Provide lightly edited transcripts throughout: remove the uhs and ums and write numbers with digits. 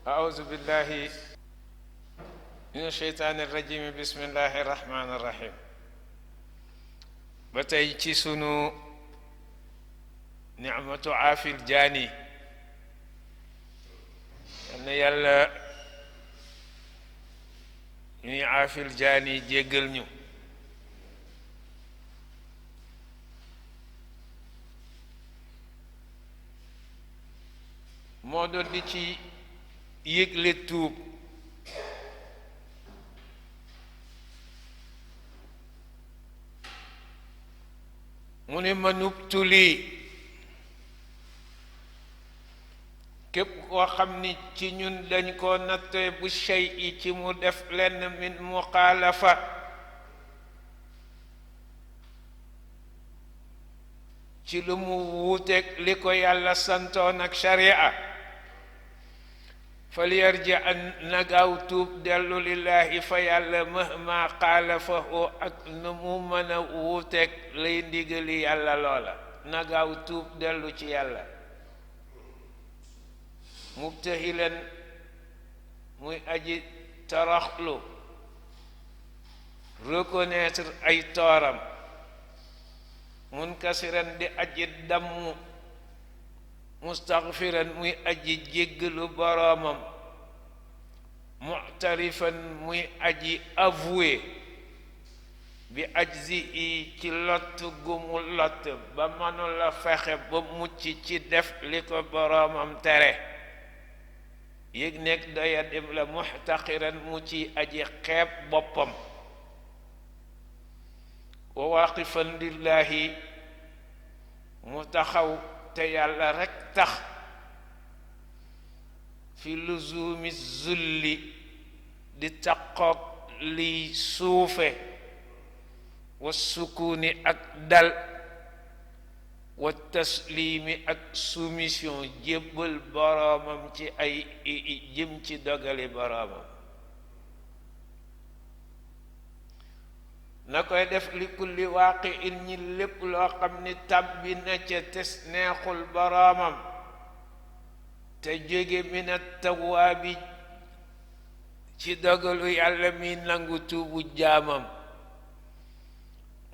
أعوذ بالله من الشيطان الرجيم بسم الله الرحمن الرحيم بتاي ci sunu ni'matu aafil jaani yal yàlla ñuy aafil jaani jéggal ñu moo doon di ci yëgle tuub mu ne ma nubtuli képp koo xam ni ci ñun dañ koo nattee bu shay i ci mu def lenn min muxaalafa ci lu mu wuuteeg li ko yàlla santoon ak sharia falyarji an nagaaw tuub dellu lillahi fa yàlla mahma xaalafahu ak nu mu mën a wuuteeg lay ndigali yàlla loola nagaaw tuub dellu ci yàlla mubtahilan muy aji taraxlu reconnaître ay tooram munkasiran di aji damm mustaghfiran muy aji jéggalu boroomam mu'tarifan muy aji avoué bi ajzi i ci lott gu mu lott ba mënula fexe ba mucc ci def li ko boroomam tere yëg nekk doya dem la muxtaqiran mu ci aji xeeb boppam wa waaqifan lillahi mu taxaw te yàlla rekk tax fi luzumi zulli di taqoog liy suufe wa sukuni ak dal wa taslimi ak soumission jébbal boroomam ci ay jëm ci dogali boroomam na koy def li kulli waaqi in ñi lépp loo xam ni tàbbi na ca tes neexul boroomam te jóge min at-tawaabi ci dogalu yàlla mi nangu tuubu jaamam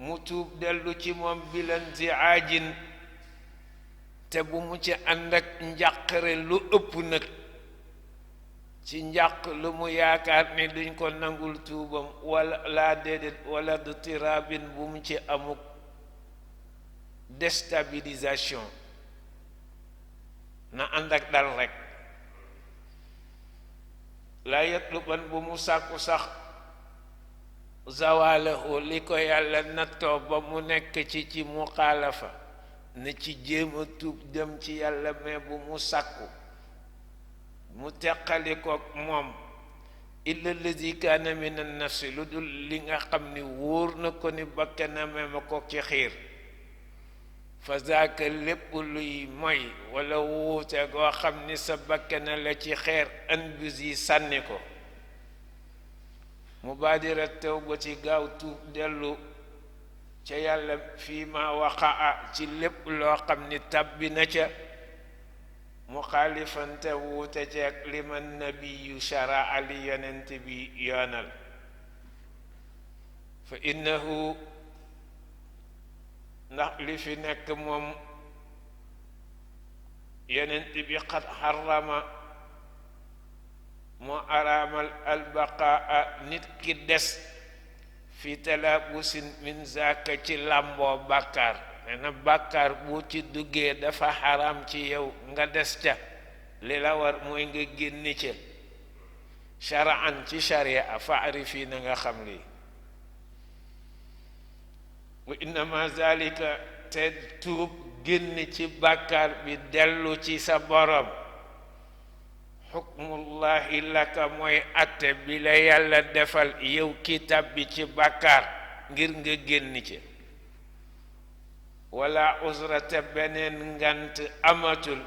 mu tuub dellu ci moom bilantiaajin te bu mu ci ànd ak njàqare lu ëpp nag ci njàq lu mu yaakaar ni duñ ko nangul tuubam wala laa déedéet wala du tiraabin bu mu ci amuk déstabilisation na ànd ak dal rekk laa yatluban bu mu sàkku sax zawalahu li ko yàlla nattoo ba mu nekk ci muxaalafa na ci jéem a tuub dem ci yàlla mais bu mu sàkku mu teqali koog moom illa allazi kaana min an nafsi lu dul li nga xam ni wóor na ko ni bakkanam ma ko ci xiir fa zaaka lépp luy moy wala wuute goo xam ni sa bakkana la ci xeer anbus yi sànni ko mubaadira tawbati gaaw tuub dellu ca yàlla fii ma waqaa ci lépp loo xam ni tàbbi na ca muxaalifante wuute ceeg liman nabiyu sharaa li yonent bi yoonal fa innahu ndax li fi nekk moom yonent bi xat xarama moo araamal albaqaa nit ki des fi talaabusin min zaaka ci làmboo bàkkaar nee na bàkkaar bu ci duggee dafa xaram ci yow nga des ca li la war mooy nga génn ca sharaan ci sharia faarifi na nga xam lii wa innama zalika te tuub génn ci bàkkaar bi dellu ci sa borom xukmullahi laka mooy atte bi la yàlla defal yow kitab bi ci bàkkaar ngir nga génn ci wala usrata beneen ngant amatul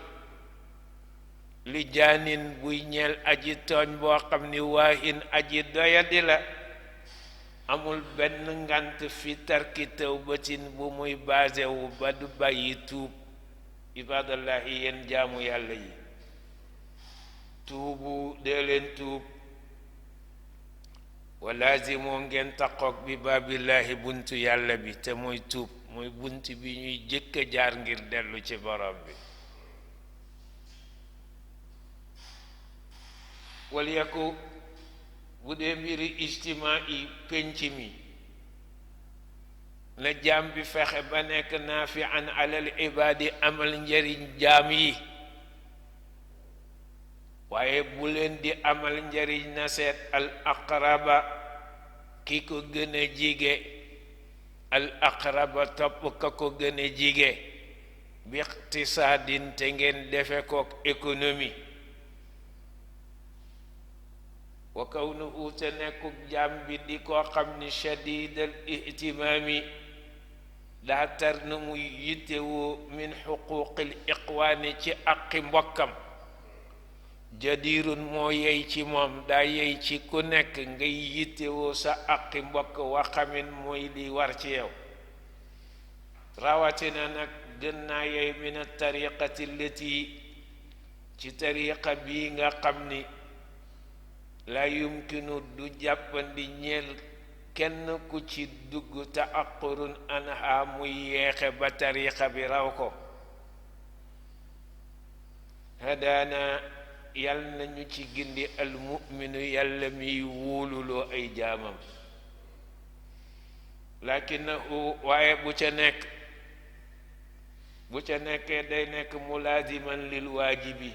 li jaanin buy ñeel aji tooñ boo xam ni waahin aji doyadi la amul benn ngant fi tarki tawbatin bu muy baasewu ba du bàyyi tuub ibadallahi yéen jaamu yàlla yi tuubu dee leen tuub wa laazimoo ngeen taqoog bi baabillahi buntu yàlla bi te mooy tuub mooy bunt bi ñuy jëkk a jaar ngir dellu ci borom bi wal yaku bu dee mbiri ijtimaa yi pénc mi na jaam bi fexe ba nekk naafian alal ibaadi amal njariñ jaam yi waaye bu leen di amal njariñ na seet al aqraba ki ko gën a jige al aqraba topp ka ko gën a jige bi iqtisaadin te ngeen defe kook économie wa kawnuhu te nekkuk jaam bi di koo xam ni shadidal ihtimaami daa tar na muy yittewoo min xuquqil iqwaani ci aqi mbokkam jadirun moo yey ci moom daa yey ci ku nekk ngay yittewoo sa aqi mbokk waxamin mooy li war ci yow rawatina nag gën naa yey min tariqati lati ci tariqa bii nga xam ni la yumkinu du jàppandi ñeel kenn ku ci dugg taaqurun anha muy yeexe ba tariqa bi raw ko hadaana yal nañu ci gindi almuminu yàlla miy wóoluloo ay jaamam lakinahu waaye bu ca nekkee day nekk mulaaziman lil waajibi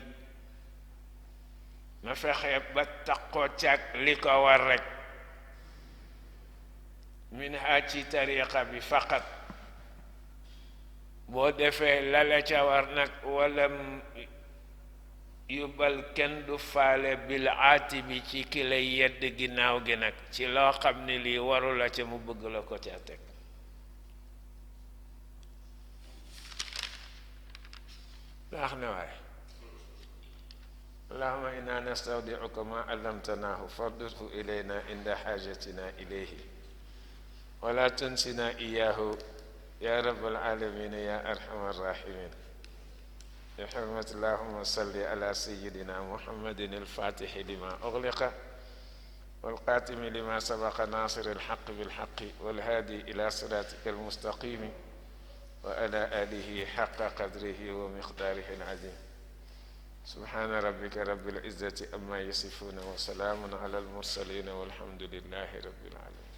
na fexe ba taqoo càg li ko war rekk min ha ci tariqa bi faqat boo defee lala ca war nag walam yubal kenn du faale bil aati bi ci ki lay yedd ginnaaw gi nag ci loo xam ne lii waru la ca mu bëgg la ko ca teg baax na waay اللهم إنا نستودعك ما علمتناه فردده إلينا عند حاجتنا إليه ولا تنسنا إياه يا رب العالمين يا أرحم الراحمين بحرمة اللهم صل على سيدنا محمد الفاتح لما أغلق والقاتم لما سبق ناصر الحق بالحق والهادي إلى صراطك المستقيم وعلى آله حق قدره ومقداره العظيم سبحان ربك رب العزة أما يصفون وسلام على المرسلين والحمد لله رب العالمين